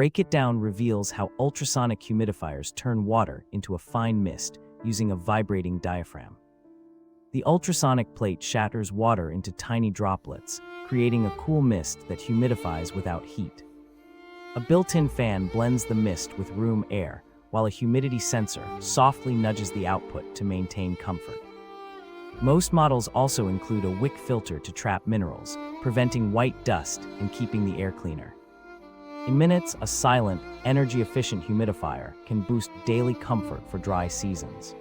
BreakItDown reveals how ultrasonic humidifiers turn water into a fine mist using a vibrating diaphragm. The ultrasonic plate shatters water into tiny droplets, creating a cool mist that humidifies without heat. A built-in fan blends the mist with room air, while a humidity sensor softly nudges the output to maintain comfort. Most models also include a wick filter to trap minerals, preventing white dust and keeping the air cleaner. In minutes, a silent, energy-efficient humidifier can boost daily comfort for dry seasons.